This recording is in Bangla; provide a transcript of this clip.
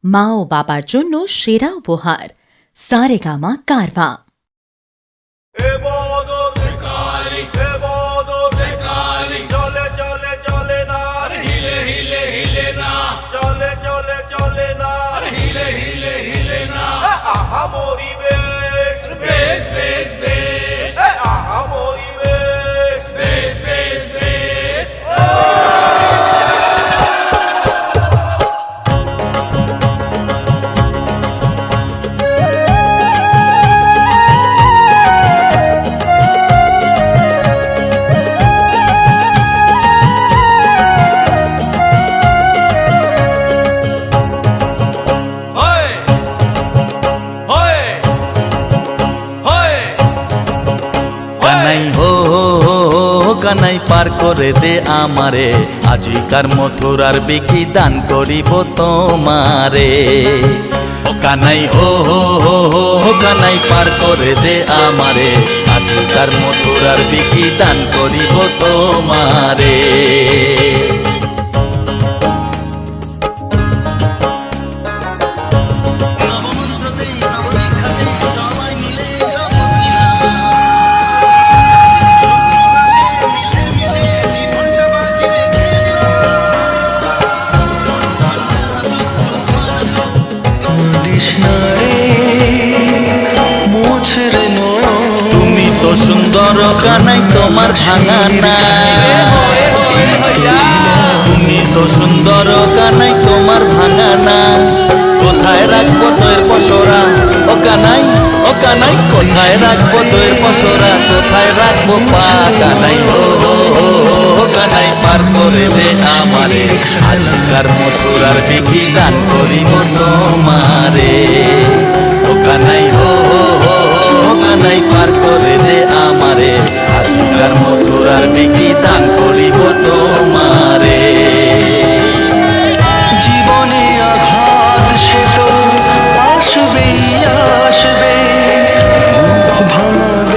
মা ও বাবার জন্য সেরা উপহার সারেগামা কারভা। কানাই হো কানাই পার করে দে আমারে, আজিকার মথুরার বিকি দান করিব তোমারে। ও কানাই হো কানাই পার করে দে আমারে, আজিকার মথুরার বিকি দান করিব তোমারে। তুমি তো সুন্দর কানাই তোমার ভাঙা না, তুমি তো সুন্দর কানাই তোমার ভাঙা না। কোথায় রাখবো তোর পসরা ও কানাই, ও কানাই কোথায় রাখবো তোর পসরা, কোথায় রাখবো পা কানাই ও কানাই পার করে দে আমারে, আজিকার মথুরার বিধি দান করিব তোমারে। ও কানাই কানাই পার করে দে আমারে, আজিকার মথুরার বিধি দান করিব